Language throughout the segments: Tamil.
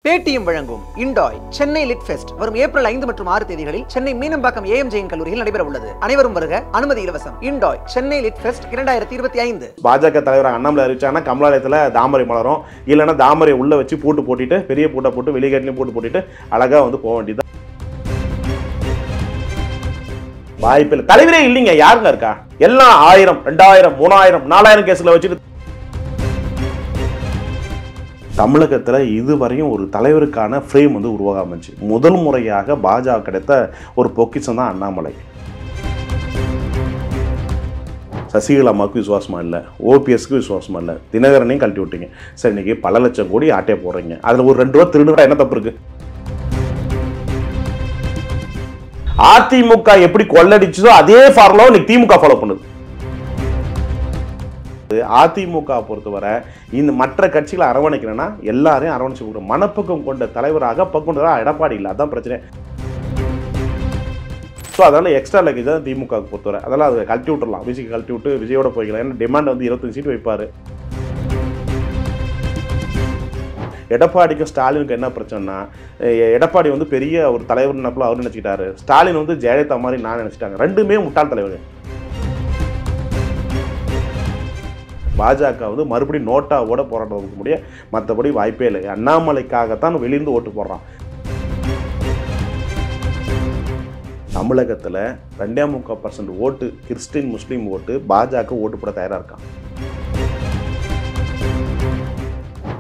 பேடிஎம் வழங்கும் இண்டாய் சென்னை லிட் ஃபெஸ்ட் வரும் ஏப்ரல் 5 மற்றும் 6 தேதிகளில் சென்னை மீனம்பாக்கம் ஏஎம் ஜெயின் கல்லூரியில் நடைபெற உள்ளது. அனைவரும் வருக, அனுமதி இலவசம். இண்டாய் சென்னை லிட் ஃபெஸ்ட் 2025. பாஜக தலைவர் அண்ணாமலை அறிவிச்சாங்கன்னா கமலாலயத்தில் தாமரை மலரும், இல்லைன்னா தாமரை உள்ள வச்சு பூட்டு போட்டுட்டு பெரிய பூட்டை போட்டு வெளியேட்லையும் பூட்டு போட்டுட்டு அழகா வந்து போக வேண்டியது. வாய்ப்பில்லை, தலைவரே இல்லைங்க. யாருங்க இருக்கா? எல்லாம் 1000, 2000, 3000, 4000 கேஸ்ல வச்சுட்டு தமிழகத்தில் இதுவரையும் ஒரு தலைவருக்கான ஃப்ரேம் வந்து உருவாகாமச்சு. முதல் முறையாக பாஜக கிடைத்த ஒரு பொக்கிஷம் தான் அண்ணாமலை. சசிகலாமாவுக்கு விசுவாசமா இல்லை, ஓபிஎஸ்க்கு விசுவாசமா இல்லை, தினகரனையும் கழட்டி விட்டீங்க. சரி, இன்னைக்கு பல லட்சம் கோடி ஆட்டையை போடுறீங்க, அதில் ஒரு 2 ரூபா திருடுறா என்ன தப்பு இருக்கு? அதிமுக எப்படி கொள்ளடிச்சதோ அதே ஃபார்முலாவை இன்னைக்கு திமுக ஃபாலோ பண்ணுது. அதிமுக பொறுத்தவரை இந்த மற்ற கட்சிகளை அரவணைக்கிறேன்னா எல்லாரையும் அரவணைச்சு கொடுக்குற மனப்பக்கம் கொண்ட தலைவராக பக்குவராக எடப்பாடி இல்லை. அதான் பிரச்சனை. ஸோ அதனால எக்ஸ்ட்ரா லக்கேஜ் தான் திமுக பொறுத்தவரை. அதெல்லாம் அதை கழட்டி விட்டுறலாம், விஜய்க்கு கழட்டி விட்டு விஜயோட போய்க்கலாம். ஏன்னா டிமாண்ட் வந்து 25 சீட் வைப்பாரு. எடப்பாடிக்கும் ஸ்டாலினுக்கு என்ன பிரச்சனைனா, எடப்பாடி வந்து பெரிய ஒரு தலைவர் நினைப்பில் அவர் நினைச்சிக்கிட்டாரு, ஸ்டாலின் வந்து ஜெயலலிதா மாதிரி நான் நினைச்சிட்டாங்க. ரெண்டுமே முட்டாள் தலைவர். பாஜக வந்து மறுபடியும் நோட்டாவோட போராட்டம் வைக்க முடிய, மற்றபடி வாய்ப்பே இல்லை. அண்ணாமலைக்காகத்தான் வெளியிருந்து ஓட்டு போடுறான். தமிழகத்தில் 2.3% ஓட்டு கிறிஸ்டின் முஸ்லீம் ஓட்டு பாஜக ஓட்டு போட தயாராக இருக்கான்.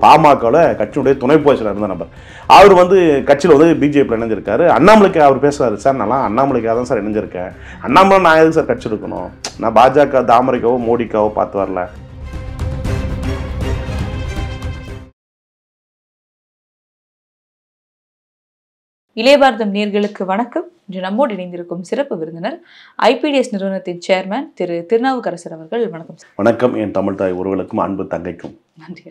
பாமகவில் கட்சியுடைய துணை பொதுச்செயலாளர் இருந்த நபர் அவர் வந்து கட்சியில் வந்து பிஜேபியில் இணைஞ்சிருக்காரு. அண்ணாமலைக்கு அவர் பேசுறாரு, சார் நல்லா அண்ணாமலைக்காக தான் சார் இணைஞ்சிருக்கேன். அண்ணாமலை நான் எதுக்கு சார் கட்சி இருக்கணும்? நான் பாஜக தாமரைக்காவோ மோடிக்காவோ பார்த்து வரல. இளையபாரதம் நேயர்களுக்கு வணக்கம். இன்று நம்மோடு இணைந்திருக்கும் சிறப்பு விருந்தினர் ஐபிடிஎஸ் நிறுவனத்தின் சேர்மன் திரு திருநாவுக்கரசர் அவர்கள். வணக்கம் சார். வணக்கம். என் தமிழ் தாய் உறவுகளுக்கும் அன்பு தங்கைக்கும் நன்றி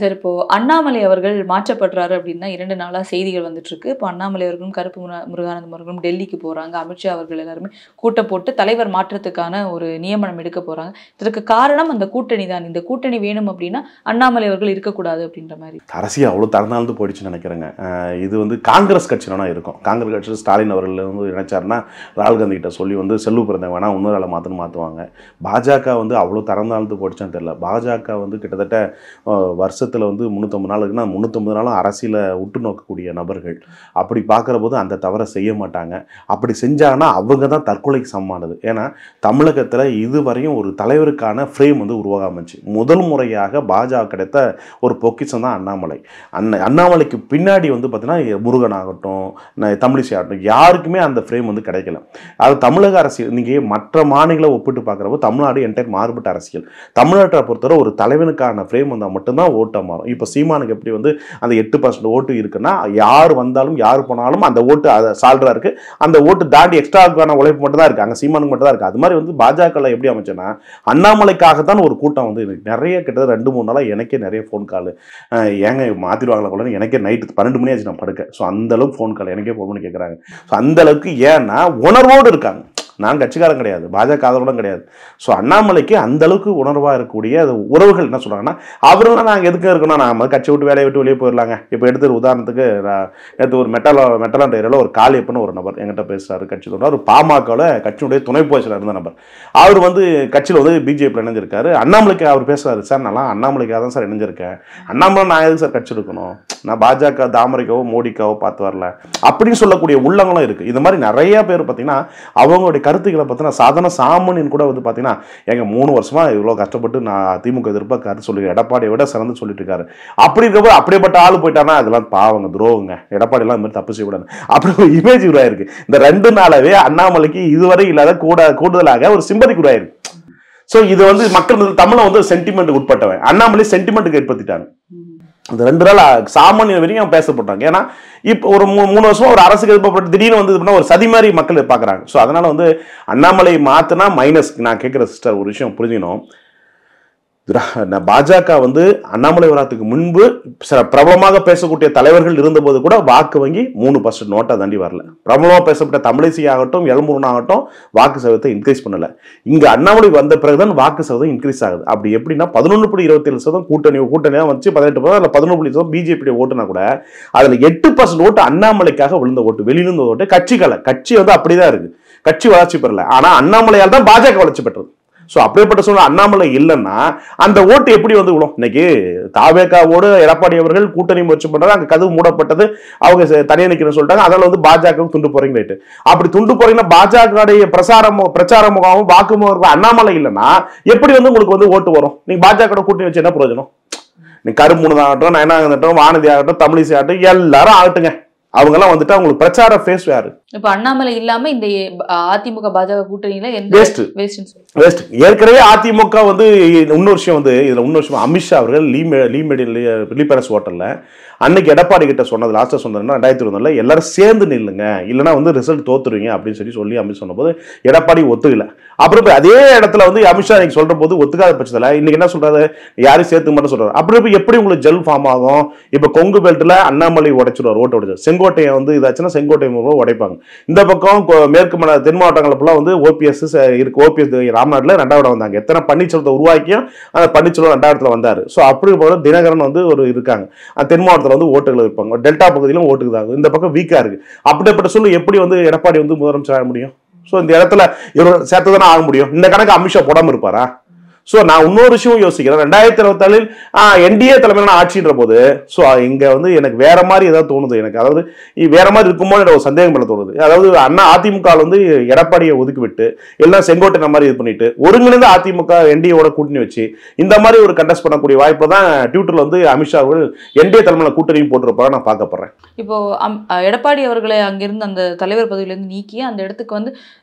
சார். இப்போ அண்ணாமலை அவர்கள் மாற்றப்படுறாரு அப்படின்னா 2 நாளாக செய்திகள் வந்துட்டு இருக்கு. இப்போ அண்ணாமலை அவர்களும் கருப்பு முருகானந்தம் அவர்களும் டெல்லிக்கு போறாங்க. அமித்ஷா அவர்கள் எல்லாருமே கூட்டம் போட்டு தலைவர் மாற்றத்துக்கான ஒரு நியமனம் எடுக்க போறாங்க. இதற்கு காரணம் அந்த கூட்டணி தான். இந்த கூட்டணி வேணும் அப்படின்னா அண்ணாமலை அவர்கள் இருக்கக்கூடாது அப்படின்ற மாதிரி அரசியல் அவ்வளோ தரநாழ்ந்து போயிடுச்சுன்னு நினைக்கிறேங்க. இது வந்து காங்கிரஸ் கட்சியினா இருக்கும். காங்கிரஸ் கட்சியில் ஸ்டாலின் அவர்கள் வந்து நினைச்சாருன்னா ராகுல் காந்தி கிட்ட சொல்லி வந்து செல்வ பிறந்த வேணா இன்னொரு ஆளை மாற்றுவாங்க. பாஜக வந்து அவ்வளோ தரநாழ்ந்து போயிடுச்சான்னு தெரியல. பாஜக வந்து கிட்டத்தட்ட வருஷத்தில் வந்து 350 நாள் இருக்குன்னா 350 நாளும் அரசியலை உற்று நோக்கக்கூடிய நபர்கள். அப்படி பார்க்குற போது அந்த தவறை செய்ய மாட்டாங்க. அப்படி செஞ்சாங்கன்னா அவங்க தான் தற்கொலைக்கு சமமானது. ஏன்னா தமிழகத்தில் இதுவரையும் ஒரு தலைவருக்கான ஃப்ரேம் வந்து உருவாகாமச்சு. முதல் முறையாக பாஜக கிடைத்த ஒரு பொக்கிஷம் தான் அண்ணாமலை. அண்ணாமலைக்கு பின்னாடி வந்து பார்த்தீங்கன்னா முருகன் ஆகட்டும், தமிழிசை ஆகட்டும், யாருக்குமே அந்த ஃப்ரேம் வந்து கிடைக்கல. அது தமிழக அரசியல் நீங்கள் மற்ற மாநிலங்களை ஒப்பிட்டு பார்க்குறப்போ தமிழ்நாடு என்டையர் மாறுபட்ட அரசியல். தமிழ்நாட்டை பொறுத்தவரை ஒரு தலைவனுக்கான ஃப்ரேம் வந்தால் மட்டும்தான் ஓட்டை மாறும். இப்போ சீமானுக்கு எப்படி வந்து அந்த 8% ஓட்டு இருக்குன்னா, யார் வந்தாலும் யார் போனாலும் அந்த ஓட்டு அதை சால்ரா இருக்கு. அந்த ஓட்டு தாண்டி எக்ஸ்ட்ராக்கான உழைப்பு மட்டும் தான் இருக்கு. அங்கே சீமானுக்கு மட்டும் தான் இருக்கு. அது மாதிரி வந்து பாஜக எப்படி அமைச்சேன்னா, அண்ணாமலைக்காகத்தான் ஒரு கூட்டம் வந்து நிறைய கிட்டத்தட்ட 2-3 நாளாக எனக்கே நிறைய ஃபோன் கால், ஏங்க மாத்திடுவாங்களா கூட எனக்கே நைட்டு 12 மணி ஆச்சு நான் படுக்க. ஸோ அந்த அளவுக்கு ஃபோன் கால் எனக்கே ஃபோன் பண்ணி கேட்குறாங்க. ஸோ அந்த அளவுக்கு ஏன்னா உணர்வோடு இருக்காங்க. நான் கட்சிக்காரன் கிடையாது, பாஜக ஆதரவுடன் கிடையாது. ஸோ அண்ணாமலைக்கு அந்த அளவுக்கு உணர்வாக இருக்கக்கூடிய அது உறவுகள் என்ன சொல்கிறாங்கன்னா, அவரும் நாங்கள் எதுக்கு இருக்கணும், நான் கட்சி விட்டு வேலையை விட்டு வெளியே போயிடலாங்க. இப்போ எடுத்து உதாரணத்துக்கு நேற்று ஒரு மெட்டலான் டேரியில் ஒரு காளியப்பன்னு ஒரு நபர் என்கிட்ட பேசுகிறாரு. கட்சி தொண்டர். ஒரு பாமகவில் கட்சியுடைய துணை பொதுச்செயலாளர் இருந்த நபர். அவர் வந்து கட்சியில் வந்து பிஜேபியில் இணைஞ்சிருக்காரு. அண்ணாமலைக்கு அவர் பேசுகிறாரு, சார் நல்லா அண்ணாமலைக்காக தான் சார் இணைஞ்சிருக்கேன். அண்ணாமலை நான் எதுக்கு சார் கட்சி இருக்கணும், நான் பாஜக தாமரைக்காவோ மோடிக்காவோ பார்த்து வரல அப்படின்னு சொல்லக்கூடிய உள்ளங்களும் இருக்குது. இந்த மாதிரி நிறைய பேர் பார்த்தீங்கன்னா அவங்களுடைய கருத்துக்களை பார்த்தீங்கன்னா சாதாரண சாமானியன் கூட வந்து பார்த்தீங்கன்னா, எங்க 3 வருஷமா இவ்வளோ கஷ்டப்பட்டு நான் திமுக எதிர்ப்பாக கருத்து சொல்லி எடப்பாடியை விட சிறந்து சொல்லிட்டு இருக்காரு. அப்படி இருக்கப்போ அப்படிப்பட்ட ஆள் போயிட்டானா அதெல்லாம் பாவங்க, துரோகங்க, எடப்பாடி எல்லாம் இந்த மாதிரி தப்பு செய்யக்கூடாது அப்படி ஒரு இமேஜ் உருவாயிருக்கு. இந்த 2 நாளாவே அண்ணாமலைக்கு இதுவரை இல்லாத கூடுதலாக ஒரு சிம்பதிக்கு உருவாயிருக்கு. ஸோ இது வந்து மக்கள் தமிழை வந்து சென்டிமெண்ட்டுக்கு உட்பட்டவன். அண்ணாமலை சென்டிமெண்ட்டுக்கு ஏற்படுத்திட்டாங்க. இந்த 2 நாள் சாமானிய வரையும் பேசப்பட்டாங்க. ஏன்னா இப்போ ஒரு 3 வருஷமா ஒரு அரசுக்கு எதிர்ப்பட்டு திடீர்னு வந்து ஒரு சதி மாதிரி மக்கள் பார்க்குறாங்க. ஸோ அதனால வந்து அண்ணாமலை மாற்றினா மைனஸ். நான் கேட்குற சிஸ்டர் ஒரு விஷயம் புரிஞ்சுக்கணும். பாஜக வந்து அண்ணாமலை வரத்துக்கு முன்பு சில பிரபலமாக பேசக்கூடிய தலைவர்கள் இருந்தபோது கூட வாக்கு வங்கி 3% நோட்டை தாண்டி வரல. பிரபலமாக பேசப்பட்ட தமிழிசை ஆகட்டும், எல்முருகன் ஆகட்டும் வாக்கு சதவீதத்தை இன்க்ரீஸ் பண்ணல. இங்க அண்ணாமலை வந்த பிறகுதான் வாக்கு சதவீதம் இன்க்ரீஸ் ஆகுது. அப்படி எப்படின்னா 11.27% கூட்டணியா வச்சு 18% இல்ல 11% பிஜேபி ஓட்டுனா கூட அதுல 8% ஓட்டு அண்ணாமலைக்காக விழுந்த ஓட்டு, வெளியிலிருந்த ஓட்டு. கட்சி வந்து அப்படிதான் இருக்கு. கட்சி வளர்ச்சி பெறல. ஆனா அண்ணாமலையால் தான் பாஜக வளர்ச்சி பெற்றது. ஸோ அப்படிப்பட்ட சூழ்நிலை அண்ணாமலை இல்லைன்னா அந்த ஓட்டு எப்படி வந்து விடும்? இன்னைக்கு தாவேகாவோடு எடப்பாடி அவர்கள் கூட்டணி முயற்சி பண்றாங்க, அங்க கதவு மூடப்பட்டது, அவங்க தனியாக நிற்கிறேன்னு சொல்லிட்டாங்க. அதனால வந்து பாஜக துண்டு போறீங்க. ரைட்டு, அப்படி துண்டு போறீங்கன்னா பாஜக பிரச்சார முகாமும் வாக்கு முகாமும் அண்ணாமலை இல்லைன்னா எப்படி வந்து உங்களுக்கு வந்து ஓட்டு வரும்? நீங்க பாஜக கூட்டணி வச்சு என்ன பிரயோஜனம்? நீ கருமுனதாகட்டும், நயனாகட்டும், வானதி ஆகட்டும், தமிழிசை ஆகட்டும், எல்லாரும் ஆகட்டுங்க, அவங்க எல்லாம் வந்துட்டு அவங்களுக்கு பிரச்சார ஃபேஸ் வேறு. இப்ப அண்ணாமலை இல்லாம இந்த அதிமுக பாஜக கூட்டணியில வேஸ்ட். ஏற்கனவே அதிமுக வந்து இன்னொரு விஷயம் வந்து இதுல இன்னொரு விஷயம், அமித்ஷா அவர்கள் லீபரஸ் ஹோட்டல்ல அன்னைக்கு எடப்பாடி கிட்ட சொன்னது, லாஸ்டா சொன்னதுன்னா 2021 எல்லாரும் சேர்ந்து நில்லுங்க, இல்லைன்னா வந்து ரிசல்ட் தோத்துருவீங்க அப்படின்னு சொல்லி அமித் சொன்ன போது எடப்பாடி ஒத்துக்கல. அப்புறம் அதே இடத்துல வந்து அமித்ஷா இன்னைக்கு சொல்ற போது ஒத்துக்காத பட்சத்துல இன்னைக்கு என்ன சொல்றாரு, யாரும் சேர்த்து மட்டும் சொல்றாரு. அப்புறம் எப்படி உங்களுக்கு ஜெல் ஃபார்ம் ஆகும்? இப்ப கொங்கு பெல்ட்ல அண்ணாமலை உடைச்சிருவார், ஓட்ட உடைச்சார். செங்கோட்டையை வந்து இதாச்சுன்னா செங்கோட்டை உடைப்பாங்க. இந்த பக்கம் மேற்கு தென் மாவட்டங்கள் ஃபுல்லா வந்து ஓபிஎஸ் இருக்கு. ஓபிஎஸ் ராம்நாட்ல 2வது வந்தாங்க. எத்தனை பன்னீர்செல்வத்தை உருவாக்கியும் அந்த பன்னீர்செல்வம் 2வது வந்தாரு. ஸோ அப்படி போல தினகரன் வந்து ஒரு இருக்காங்க. தென் மாவட்டத்தில் வந்து ஓட்டுகள் வைப்பாங்க. டெல்டா பகுதியிலும் ஓட்டுக்குதாங்க. இந்த பக்கம் வீக்கா இருக்கு. அப்படிப்பட்ட சூழ்நிலை எப்படி வந்து எடப்பாடி வந்து முதலமைச்சர் ஆக முடியும்? ஸோ இந்த இடத்துல இவர் சேர்த்துதானே ஆக முடியும். இந்த கணக்கு அமித்ஷா போடாம இருப்பாரா? ஸோ நான் இன்னொரு விஷயம் யோசிக்கிறேன். 2024 என்டிஏ தலைமையிலான ஆட்சின்ற போது ஸோ இங்க வந்து எனக்கு வேற மாதிரி ஏதாவது தோணுது. எனக்கு அதாவது வேற மாதிரி இருக்குமோ ஒரு சந்தேகம் பண்ண தோணுது. அதாவது அதிமுக வந்து எடப்பாடியை ஒதுக்கி விட்டு எல்லாம் செங்கோட்டை மாதிரி இது பண்ணிட்டு ஒருங்கிணைந்த அதிமுக என்டிஏவோட கூட்டணி வச்சு இந்த மாதிரி ஒரு கண்டெஸ்ட் பண்ணக்கூடிய வாய்ப்பு தான் ட்விட்டர்ல வந்து அமித்ஷா அவர்கள் என்டிஏ தலைமையில கூட்டணியும் போட்டிருப்பாங்க நான் பார்க்கப்படுறேன். இப்போ எடப்பாடி அவர்களை அங்கிருந்து அந்த தலைவர் பதவியிலிருந்து நீக்கி அந்த இடத்துக்கு வந்து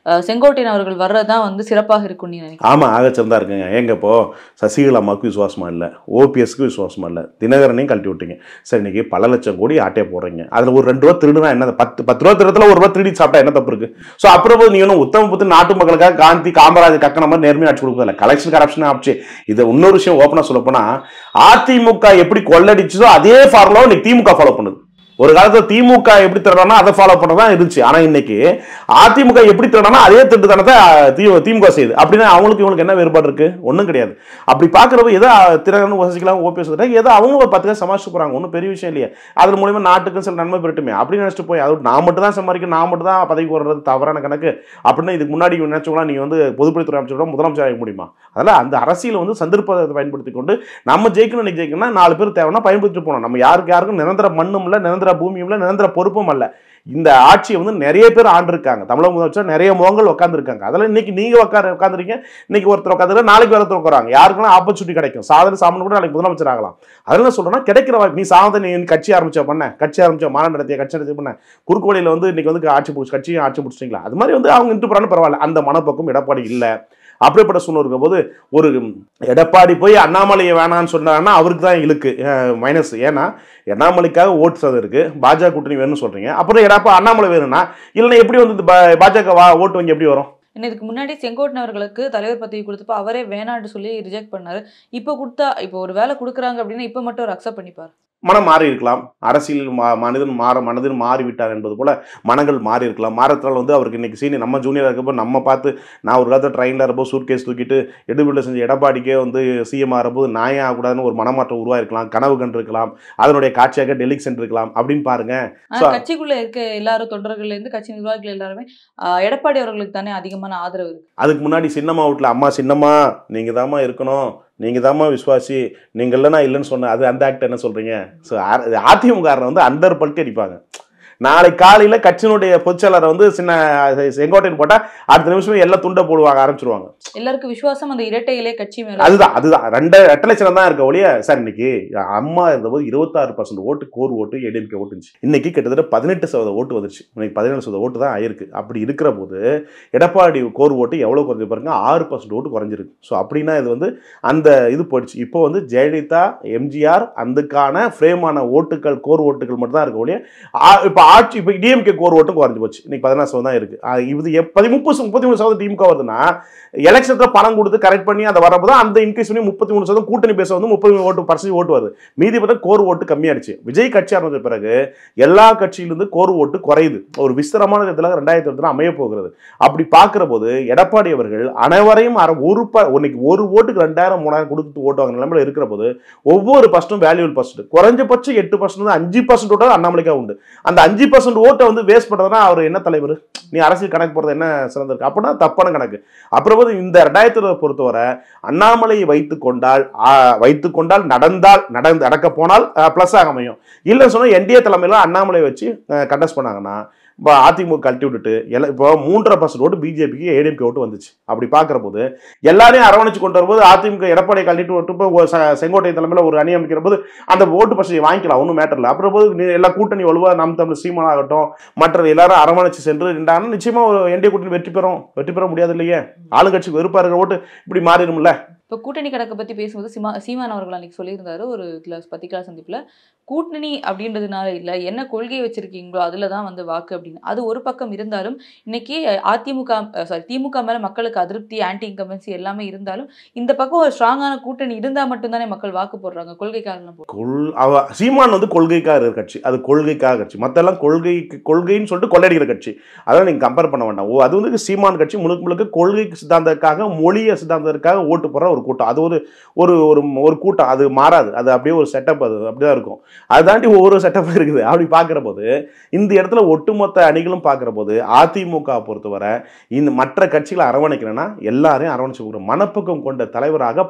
செங்கோட்டையன் அவர்கள் வர்றதுதான் வந்து சிறப்பாக இருக்கும். ஆமா, ஆகச்சிறந்தா இருக்குங்க. ஏங்க இப்போ சசிகலா அம்மாவுக்கு விசுவாசமா இல்லை, ஓபிஎஸ்க்கு விசுவாசமா இல்லை, தினகரனையும் கழட்டி விட்டீங்க. சரி, இன்னைக்கு பல லட்சம் கோடி ஆட்டையை போடுறீங்க. அதுல ஒரு 2 ரூபா திருடுனா என்ன? 10 ரூபா திருடத்துல 1 ரூபா திருடி சாப்பிட்டா என்ன தப்பு இருக்கு? ஸோ அப்புறம் நீங்க ஒன்றும் உத்தம புத்து நாட்டு மக்களுக்காக காந்தி காமராஜ் கக்கன மாதிரி நேர்மையாக ஆட்சி கொடுக்கல, கலெக்ஷன் கரப்ஷன் ஆச்சு. இது இன்னொரு விஷயம் ஓப்பனா சொல்ல போனா அதிமுக எப்படி கொள்ளடிச்சதோ அதே ஃபார்முலாவை இன்னைக்கு திமுக ஃபாலோ பண்ணுது. ஒரு காலத்துல திமுக எப்படி திருடானா அதை ஃபாலோ பண்ணதான் இருந்துச்சு. ஆனா இன்னைக்கு அதிமுக எப்படி திருடானா அதே திருட்டுத்தனத்தை திமுக செய்யுது. அப்படின்னா அவங்களுக்கு இவங்களுக்கு என்ன வேறுபாடு இருக்கு? ஒன்றும் கிடையாது. அப்படி பாக்குறப்ப ஏதோ திறன் வசிக்கலாம், ஓபிஎஸ் ஏதோ அவங்க ஒரு 10 சமாளிச்சு போறாங்க. ஒன்றும் பெரிய விஷயம் இல்லையா? அதன் மூலியமா நாட்டுக்கு சில நன்மை பெறட்டுமே அப்படின்னு நினைச்சிட்டு போய் அது நான் மட்டும் தான் சம்பாதிக்க, நான் மட்டும் தான் பதவிக்கு வர்றது தவறான கணக்கு. அப்படின்னா இதுக்கு முன்னாடி நினைச்சவங்களா நீங்க வந்து பொதுப்பணித்துறை அமைச்சரோட முதலமைச்சர் ஆக முடியுமா? அதனால அந்த அரசியல் வந்து சந்தர்ப்பத்தை பயன்படுத்தி கொண்டு நம்ம ஜெயிக்கணும். இன்னைக்கு ஜெயிக்கணும்னா 4 பேர் தேவைன்னா பயன்படுத்திட்டு போனோம். நம்ம யாருக்கும் நிரந்தர மண்ணும் இல்லை, நிரந்தர பூமியும் இல்லை, நிரந்தர பொறுப்பும் அல்ல. இந்த ஆட்சியை வந்து நிறைய பேர் ஆண்டிருக்காங்க. தமிழக முதலமைச்சர் நிறைய முகங்கள் உட்காந்துருக்காங்க. அதெல்லாம் இன்னைக்கு நீங்க உட்காந்துருக்கீங்க, இன்னைக்கு ஒருத்தர் உட்காந்து நாளைக்கு வேற ஒருத்தர் உட்காராங்க. யாருக்கெல்லாம் ஆப்பர்ச்சுனிட்டி கிடைக்கும்? சாமன் கூட நாளைக்கு முதலமைச்சர் ஆகலாம். அதெல்லாம் சொல்றேன்னா கிடைக்கிற வாய்ப்பு. நீ சாதனை கட்சி ஆரம்பிச்ச மாநாடு நடத்திய கட்சி நடத்தி பண்ண குறுக்கு வழியில வந்து இன்னைக்கு வந்து கட்சியும் ஆட்சி முடிச்சிட்டீங்களா? அது மாதிரி வந்து அவங்க இன்ட்டு பண்ண பரவாயில்ல. அந்த மனப்பக்கம் எடப்பாடி இல்லை. அப்படிப்பட்ட சூழ்நிலை இருக்கும் போது ஒரு எடப்பாடி போய் அண்ணாமலையை வேணான்னு சொன்னாங்கன்னா அவருக்கு தான் இழுக்கு மைனஸ். ஏன்னா அண்ணாமலைக்காக ஓட்டு சதம் இருக்கு, பாஜக கூட்டணி வேணும்னு சொல்றீங்க. அப்புறம் அண்ணாமலை வேணும்னா இல்லைன்னா எப்படி வந்து பாஜக ஓட்டு வங்கி எப்படி வரும்? இதுக்கு முன்னாடி செங்கோட்டன் அவர்களுக்கு தலைவர் பதவி கொடுத்தப்ப அவரே வேணான்னு சொல்லி ரிஜெக்ட் பண்ணாரு. இப்போ கொடுத்தா இப்போ ஒரு வேலை கொடுக்குறாங்க அப்படின்னா இப்போ மட்டும் ஒரு அக்செப்ட் பண்ணிப்பாரு. மனம் மாறி இருக்கலாம். அரசியல் மனதில் மாறிவிட்டார் என்பது போல மனங்கள் மாறி இருக்கலாம். மாறத்தால் வந்து அவருக்கு இன்னைக்கு சீனியர் நம்ம ஜூனியராக இருக்கப்போ நம்ம பார்த்து நான் ஒரு காலத்தில் ட்ரெயினில் இருப்போம் சூட்கேஸ் தூக்கிட்டு எடுபடியில் செஞ்ச எடப்பாடிக்கே வந்து சிஎம் ஆகிறப்போது நாயே ஆகக்கூடாதுன்னு ஒரு மனமாற்றம் உருவாயிருக்கலாம், கனவு கண்டிருக்கலாம், அதனுடைய காட்சியாக டெல்லிக்கு சென்றிருக்கலாம் அப்படின்னு பாருங்க. கட்சிக்குள்ள இருக்க எல்லாரும் தொண்டர்கள்லேருந்து கட்சி நிர்வாகிகள் எல்லாருமே எடப்பாடி அவர்களுக்கு தானே அதிகமான ஆதரவு இருக்கு. அதுக்கு முன்னாடி சின்னம்மா வீட்டில் அம்மா சின்னம்மா நீங்க தாம்மா இருக்கணும், நீங்க தாம்மா விசுவாசி, நீங்க இல்லைன்னா இல்லைன்னு சொன்ன அது அந்த ஆக்ட் என்ன சொல்றீங்க? ஸோ அதிமுக வந்து அண்டர் பல்ட்டி அடிப்பாங்க. நாளை காலையில் கட்சியினுடைய பொதுச்செயலாளரை வந்து சின்ன செங்கோட்டையன் போட்டால் அடுத்த நிமிஷமே எல்லாம் துண்டை போடுவாங்க, ஆரம்பிச்சிருவாங்க. எல்லாருக்கும் விசுவாசம் அந்த இரட்டையிலே கட்சி மேல. அதுதான் 2 லட்சம் தான் இருக்க ஒழிய சார் இன்னைக்கு அம்மா இருந்தபோது 26% ஓட்டு கோர் ஓட்டு ஏடிஎம்கே ஓட்டுச்சு. இன்னைக்கு கிட்டத்தட்ட 18% ஓட்டு வந்துருச்சு. இன்னைக்கு 17% ஓட்டு தான் ஆயிருக்கு. அப்படி இருக்கிற போது எடப்பாடி கோர் ஓட்டு எவ்வளோ குறைஞ்சி பாருங்க, 6% ஓட்டு குறைஞ்சிருக்கு. ஸோ அப்படின்னா இது வந்து அந்த இது போயிடுச்சு. இப்போ வந்து ஜெயலலிதா எம்ஜிஆர் அதுக்கான ஃப்ரேமான ஓட்டுகள் கோர் ஓட்டுகள் மட்டும் தான் இருக்க ஒழிய இப்போ ஆட்சி இப்போ டிஎம்கேக்கு ஒரு ஓட்டும் குறைஞ்சு போச்சு, இன்னைக்கு 16% தான் இருக்கு. இது 33% திமுக வருதுன்னா எலெக்ஷனுக்கு பணம் கொடுத்து கரெக்ட் பண்ணி அதை வரப்போ தான் அந்த இன்க்ரீஸ் பண்ணி 33% கூட்டணி பேச வந்து 30% ஓட்டு வருது. மீதி பார்த்தா கோர் ஓட்டு கம்மியாயிடுச்சு. விஜய் கட்சி ஆரம்பிச்ச பிறகு எல்லா கட்சியிலிருந்து கோர் ஓட்டு குறையுது. ஒரு விஸ்தரமான இதில் 2020 அமைய போகிறது. அப்படி பார்க்கிற போது எடப்பாடி அவர்கள் அனைவரையும் இன்னைக்கு ஒரு ஓட்டுக்கு 2000 3000 கொடுத்து ஓட்டு வாங்க நிலைமையில இருக்கிற போது ஒவ்வொரு பர்சன்டும் வேல்யூபிள் பர்சன்ட், குறைஞ்சபட்சம் 8% 5% ஓட்டு அண்ணாமலைக்கா உண்டு. அந்த 5% ஓட்டை வந்து வேஸ்ட் பண்றதுனா அவர் என்ன தலைவர், நீ அரசியல் கணக்கு போறது என்ன சிறந்திருக்கு அப்படின்னா தப்பான கணக்கு. அப்புறம் இந்த 2020 பொறுத்தவரை அண்ணாமலையை வைத்துக்கொண்டால் நடக்க போனால் பிளஸ் ஆக அமையும். இல்லைன்னு சொன்னா என்டிஏ தலைமையில அண்ணாமலை வச்சு கண்டஸ்ட் பண்ணாங்கன்னா இப்போ அதிமுக கழட்டி விட்டுட்டு இப்போ 3.5% ஓட்டு பிஜேபிக்கு ஏடிஎம்கே ஓட்டு வந்துச்சு. அப்படி பார்க்குற போது எல்லாரையும் அரவணைச்சு கொண்டு வரும்போது அதிமுக எடப்பாடி கழட்டிட்டு விட்டு இப்போ செங்கோட்டை தலைமையில் ஒரு அணி அமைக்கிற போது அந்த ஓட்டு பர்சன்டேஜ் வாங்கிக்கலாம், ஒன்றும் மேட்டர் இல்லை. அப்புறம் போது எல்லா கூட்டணி வலுவா நாம் தமிழ் சீமான் ஆகட்டும் மற்ற எல்லாரும் அரவணைச்சு சென்று நின்றாங்கன்னா நிச்சயமா ஒரு என்டிஏ கூட்டணி வெற்றி பெற முடியாது இல்லையே. ஆளுங்கட்சிக்கு வெறுப்பா இருக்கிற ஓட்டு இப்படி மாறிடும்ல. இப்போ கூட்டணி கணக்கை பற்றி பேசும்போது சீமான் அவர்கள் அன்றைக்கி சொல்லியிருந்தாரு ஒரு பத்திரிகை சந்திப்பில், கூட்டணி அப்படின்றதுனால இல்லை, என்ன கொள்கை வச்சிருக்கீங்களோ அதில் தான் வந்து வாக்கு அப்படின்னு. அது ஒரு பக்கம் இருந்தாலும் இன்னைக்கு திமுக மேலே மக்களுக்கு அதிருப்தி, ஆன்டி இன்கம்பன்சி எல்லாமே இருந்தாலும் இந்த பக்கம் ஒரு ஸ்ட்ராங்கான கூட்டணி இருந்தால் மட்டும்தானே மக்கள் வாக்கு போடுறாங்க. கொள்கைக்காக சீமான் வந்து கொள்கைக்காக கட்சி, அது கொள்கைக்காக கட்சி. மற்றெல்லாம் கொள்கைன்னு சொல்லிட்டு கொள்ளையடிக்கிற கட்சி. அதெல்லாம் நீங்கள் கம்பேர் பண்ண வேண்டாம். அது வந்து சீமான் கட்சி முழுக்க கொள்கை சித்தாந்தத்துக்காக மொழிய சித்தாந்தத்துக்காக ஓட்டு போடுற ஒரு கூட்டம். அது ஒரு கூட்டம், அது மாறாது. அது அப்படியே ஒரு செட்டப், அது அப்படிதான் இருக்கும். அதை தாண்டி ஒவ்வொரு செட்டப் இருக்குது. அப்படி பார்க்கிற போது இந்த இடத்துல ஒட்டுமொத்த அணிகளும் பார்க்கிற போது அதிமுக பொறுத்தவரை இந்த மற்ற கட்சிகளை அரவணைக்கிறேன்னா எல்லாரையும் அரவணைச்சு கொடுக்குற மனப்பக்கம் கொண்ட தலைவராக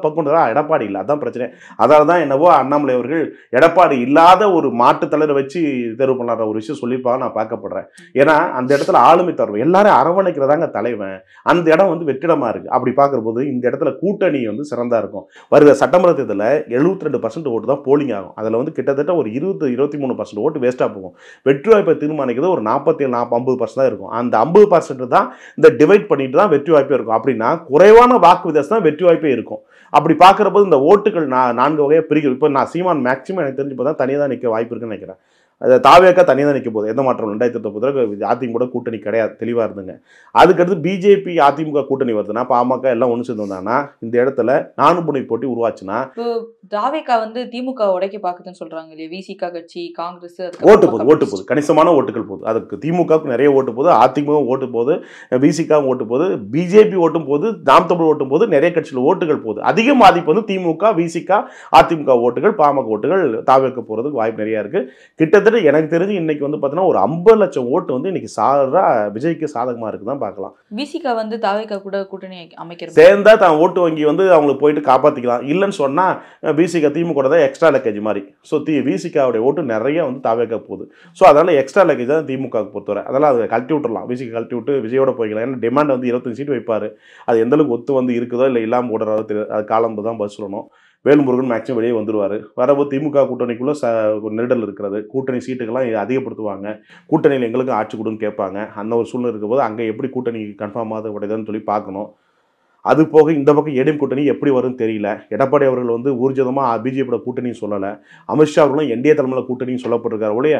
எடப்பாடி இல்லை. அதான் பிரச்சனை. அதால தான் என்னவோ அண்ணாமலை அவர்கள் எடப்பாடி இல்லாத ஒரு மாற்று தலைவரை வச்சு தேர்வு பண்ணாத ஒரு விஷயம் சொல்லிப்பாங்க நான் பார்க்கப்படுறேன். ஏன்னா அந்த இடத்துல ஆளுமை தருவோம், எல்லாரும் அரவணைக்கிறதாங்க தலைவன். அந்த இடம் வந்து வெற்றிடமா இருக்கு. அப்படி பார்க்கிற போது இந்த இடத்துல கூட்டணி வந்து சிறந்தா இருக்கும். வருகிற சட்டமன்ற தேர்தலில் 72% ஓட்டு தான் போலிங் ஆகும். அதில் வந்து கிட்டத்தட்ட ஒரு 23% ஓட்டு வேஸ்ட்டாக போகும். வெற்றி வாய்ப்பை தீர்மானிக்கிறது ஒரு 47-50% தான் இருக்கும். அந்த 50% தான் இந்த டிவைட் பண்ணிட்டு தான் வெற்றி வாய்ப்பே இருக்கும். அப்படின்னா குறைவான வாக்கு வித்தியாசம் தான் வெற்றி வாய்ப்பே இருக்கும். அப்படி பார்க்குற போது இந்த ஓட்டுகள் 4 வகையாக பிரிக்கும். இப்போ நான் சீமான் மேக்சிமம் எனக்கு தெரிஞ்சு பார்த்தா தனியாக தான் நிற்க வாய்ப்பு இருக்குன்னு நினைக்கிறேன். தாவேக்கா தனியாக தான் நிற்க போகுது. எந்த மாற்றம் 2019 அதிமுக கூட்டணி கிடையாது, தெளிவாக இருந்துங்க. அதுக்கடுத்து பிஜேபி அதிமுக கூட்டணி வருதுன்னா பாமக எல்லாம் ஒன்று சேர்ந்து வந்தாங்கன்னா இந்த இடத்துல 4 முனை போட்டி உருவாச்சுன்னா தாவேக்கா வந்து திமுக உடைக்க பார்க்குதுன்னு சொல்றாங்க இல்லையா. விசிகா கட்சி, காங்கிரஸ் ஓட்டு போகுது கணிசமான ஓட்டுகள் போகுது. அதுக்கு திமுகவுக்கு நிறைய ஓட்டு போகுது, அதிமுக ஓட்டு போகுது, விசிகாவும் ஓட்டு போகுது, பிஜேபி ஓட்டும் போது, நாம் தமிழ் ஓட்டும் போது, நிறைய கட்சியில் ஓட்டுகள் போகுது. அதிக பாதிப்பு வந்து திமுக, விசிகா, அதிமுக ஓட்டுகள், பாமக ஓட்டுகள் தாவேக்க போகிறதுக்கு வாய்ப்பு நிறையா இருக்கு. கிட்டத்தட்ட எனக்கு தெரிஞ்சு இன்னைக்கு வந்து பார்த்தீங்கன்னா ஒரு 50 லட்சம் ஓட்டு வந்து இன்னைக்கு விஜய்க்கு சாதகமாக இருக்குதான் பார்க்கலாம். விசிகா வந்து தாவேக்கா கூட கூட்டணி அமைக்கிறது சேர்ந்தா தான் ஓட்டு வங்கி வந்து அவங்களுக்கு போயிட்டு காப்பாற்றிக்கலாம். இல்லைன்னு சொன்னா விசிகா திமுக தான் எக்ஸ்ட்ரா லக்கேஜ் மாதிரி. ஸோ விசிகாவுடைய ஓட்டு நிறைய வந்து தாவேக்கா போகுது. ஸோ அதனால எக்ஸ்ட்ரா லக்கேஜ் தான் திமுகவுக்கு பொறுத்தவரை. அதெல்லாம் அதை கழட்டி விட்டுறலாம், விசிகா கழட்டி விட்டு விஜயோட போய்க்கலாம். ஏன்னா டிமாண்ட் வந்து 25 சீட் வைப்பார். அது எந்த அளவுக்கு ஒத்து வந்து இருக்குதோ இல்லை இல்லாமல் ஓடுறதோ தெரியாது. அது காலம் தான் பதில் சொல்லணும். வேல்முருகன் மேக்ஸிமம் வெளியே வந்துடுவார். வரப்போது திமுக கூட்டணிக்குள்ளே ஒரு நெருடல் இருக்கிறது. கூட்டணி சீட்டுக்கெல்லாம் அதிகப்படுத்துவாங்க. கூட்டணியில் எங்களுக்கு ஆட்சி கொடுன்னு கேட்பாங்க. அந்த ஒரு சூழ்நிலை இருக்கும்போது அங்கே எப்படி கூட்டணி கன்ஃபார்ம் ஆகுது உடையதுன்னு சொல்லி பார்க்கணும். அது போக இந்த பக்கம் ஏடிஎம் கூட்டணி எப்படி வரும்னு தெரியல. எடப்பாடி அவர்கள் வந்து ஊர்ஜிதமாக பிஜேபியோட கூட்டணியும் சொல்லலை. அமித்ஷா அவர்களும் என்டிஏ தலைமையில் கூட்டணியும் சொல்லப்பட்டிருக்காரு ஒழிய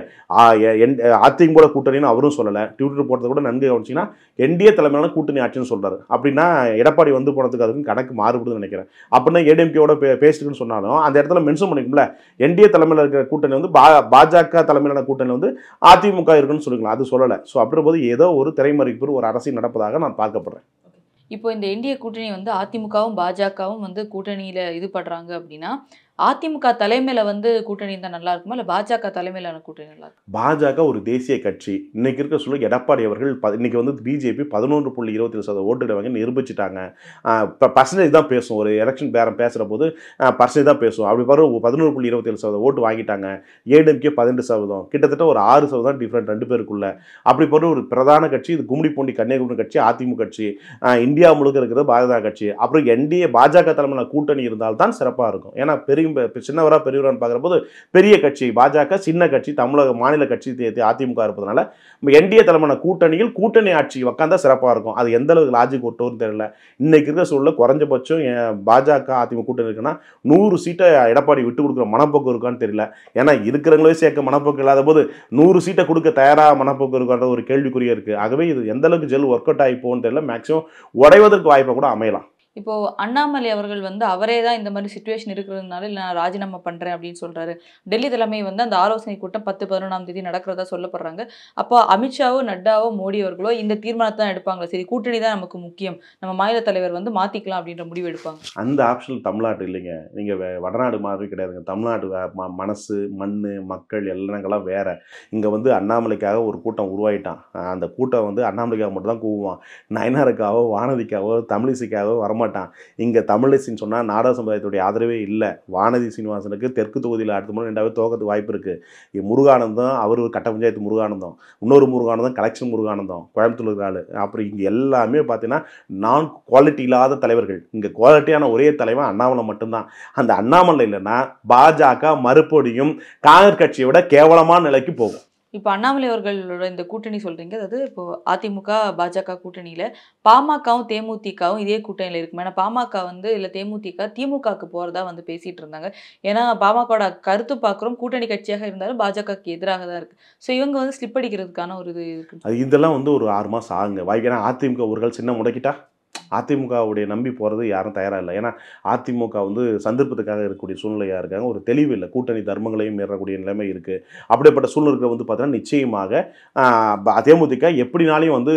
அதிமுக கூட்டணின்னு அவரும் சொல்லலை. ட்விட்டர் போட்டதை கூட நன்கு கவனிச்சிங்கன்னா என்டிஏ தலைமையிலான கூட்டணி ஆட்சின்னு சொல்கிறாரு. அப்படின்னா எடப்பாடி வந்து போனதுக்கு அதுக்கு கணக்கு மாறுபடுதுன்னு நினைக்கிறேன். அப்படின்னா ஏடிஎம்கேவோட பேசிட்டுன்னு சொன்னாலும் அந்த இடத்துல மென்ஷன் பண்ணிக்கல என்டிஏ தலைமையில் இருக்கிற கூட்டணி வந்து பாஜக தலைமையிலான கூட்டணி வந்து அதிமுக இருக்குன்னு சொல்லிக்கலாம். அது சொல்லலை. ஸோ அப்படி போது ஏதோ ஒரு திரைமறைப்பு ஒரு அரசியல் நடப்பதாக நான் பார்க்கப்படுறேன். இப்போ இந்த என்டிஏ கூட்டணி வந்து அதிமுகவும் பாஜகவும் வந்து கூட்டணியில் இது பண்றாங்க அப்படின்னா அதிமுக தலைமையில வந்து கூட்டணி தான் நல்லா இருக்குமா இல்லை பாஜக தலைமையிலான கூட்டணி நல்லா இருக்கும்? பாஜக ஒரு தேசிய கட்சி. இன்னைக்கு இருக்க சொல்ல எடப்பாடி அவர்கள் இன்னைக்கு வந்து பிஜேபி 11.27% ஓட்டுகளை வாங்கி நிரூபிச்சுட்டாங்க. இப்போ பர்சன்டேஜ் தான் பேசும். ஒரு எலெக்ஷன் பேரம் பேசுகிற போது பர்சன்டேஜ் தான் பேசும். அப்படி பாரு 11.27% ஓட்டு வாங்கிட்டாங்க. ஏடிஎம்கே 18%, கிட்டத்தட்ட ஒரு 6% டிஃப்ரெண்ட் 2 பேருக்குள்ள. அப்படி பாரு ஒரு பிரதான கட்சி இது கும்மிடிப்பூண்டி கன்னியாகுமரி கட்சி, அதிமுக கட்சி, இந்தியா முழுக்க இருக்கிறது பாஜக கட்சி. அப்புறம் என்டிஏ பாஜக தலைமையிலான கூட்டணி இருந்தால்தான் சிறப்பாக இருக்கும். ஏன்னா பெரிய எல்லாத்துலேயும் சின்னவராக பெரியவரான்னு பார்க்குற போது பெரிய கட்சி பாஜக, சின்ன கட்சி தமிழக மாநில கட்சி அதிமுக இருப்பதனால என்டிஏ தலைமையான கூட்டணி ஆட்சி உட்காந்தா சிறப்பாக இருக்கும். அது எந்த அளவுக்கு லாஜிக் ஒட்டுன்னு தெரியல. இன்னைக்கு இருக்கிற சூழல குறைஞ்சபட்சம் பாஜக அதிமுக கூட்டணி இருக்குன்னா 100 சீட்டை எடப்பாடி விட்டு கொடுக்குற மனப்போக்கு இருக்கான்னு தெரியல. ஏன்னா இருக்கிறவங்களே சேர்க்க மனப்போக்கு இல்லாத போது 100 சீட்டை கொடுக்க தயாராக மனப்போக்கு இருக்கான்ற ஒரு கேள்விக்குறியே இருக்குது. ஆகவே இது எந்த அளவுக்கு ஜெல் ஒர்க் அவுட் ஆகி போகுன்னு தெரியல. மேக்ஸிமம் உடைவதற்கு வாய்ப்பை கூட அமையலாம். இப்போ அண்ணாமலை அவர்கள் வந்து அவரே தான் இந்த மாதிரி சிச்சுவேஷன் இருக்கிறதுனால இல்லை நான் ராஜினாமா பண்ணுறேன் அப்படின்னு சொல்கிறாரு. டெல்லி தலைமை வந்து அந்த ஆலோசனை கூட்டம் 10-11ஆம் தேதி நடக்கிறதா சொல்லப்படுறாங்க. அப்போ அமித்ஷாவோ நட்டாவோ மோடி அவர்களோ இந்த தீர்மானத்தை தான் எடுப்பாங்களா? சரி கூட்டணி தான் நமக்கு முக்கியம், நம்ம மாநில தலைவர் வந்து மாற்றிக்கலாம் அப்படின்ற முடிவு எடுப்பாங்க. அந்த ஆப்ஷன் தமிழ்நாட்டு இல்லைங்க. நீங்கள் வடநாடு மாதிரி கிடையாதுங்க. தமிழ்நாடு மனசு மண் மக்கள் எல்லாம் வேற. இங்கே வந்து அண்ணாமலைக்காக ஒரு கூட்டம் உருவாயிட்டான். அந்த கூட்டம் வந்து அண்ணாமலைக்காக மட்டும் தான் கூவுவான். நயனாருக்காவோ வானதிக்காவோ தமிழிசைக்காவோ வரமாட்டான். இங்கே தமிழிசைன்னு சொன்னால் நாடக சமுதாயத்துடைய ஆதரவே இல்லை. வானதி சீனிவாசனுக்கு தெற்கு தொகுதியில் அடுத்த முறை 2வது தோக்கத்துக்கு வாய்ப்பு இருக்குது. முருகானந்தம் அவர் ஒரு கட்ட பஞ்சாயத்து முருகானந்தம், இன்னொரு முருகானந்தம் கலெக்ஷன் முருகானந்தம் கோயம்புத்தூர் இருக்காள். அப்புறம் இங்கே எல்லாமே பார்த்தீங்கன்னா நான் குவாலிட்டி இல்லாத தலைவர்கள். இங்கே குவாலிட்டியான ஒரே தலைவன் அண்ணாமலை மட்டும்தான். அந்த அண்ணாமலை இல்லைன்னா பாஜக மறுபடியும் காங்கிரஸ் கட்சியை விட கேவலமான நிலைக்கு போகும். இப்போ அண்ணாமலை அவர்களோட இந்த கூட்டணி சொல்றீங்க, அதாவது இப்போ அதிமுக பாஜக கூட்டணியில பாமகவும் தேமுதிகவும் இதே கூட்டணியில் இருக்குமா? ஏன்னா பாமக வந்து இல்லை தேமுதிக திமுகவுக்கு போறதா வந்து பேசிட்டு இருந்தாங்க. ஏன்னா பாமகவோட கருத்து பார்க்குறோம் கூட்டணி கட்சியாக இருந்தாலும் பாஜகவுக்கு எதிராக தான் இருக்கு. ஸோ இவங்க வந்து ஸ்லிப் அடிக்கிறதுக்கான ஒரு இது இருக்கு. இதெல்லாம் வந்து ஒரு 6 மாதம் ஆகுங்க. வாய்க்கான அதிமுக ஊர்கள் சின்ன முடக்கிட்டா அதிமுகவுடைய நம்பி போகிறது யாரும் தயாராக இல்லை. ஏன்னா அதிமுக வந்து சந்தர்ப்பத்துக்காக இருக்கக்கூடிய சூழ்நிலையாக இருக்காங்க. ஒரு தெளிவு இல்லை. கூட்டணி தர்மங்களையும் மீறக்கூடிய நிலைமை இருக்குது. அப்படிப்பட்ட சூழ்நிலை வந்து பார்த்தீங்கன்னா நிச்சயமாக தேமுதிக எப்படினாலையும் வந்து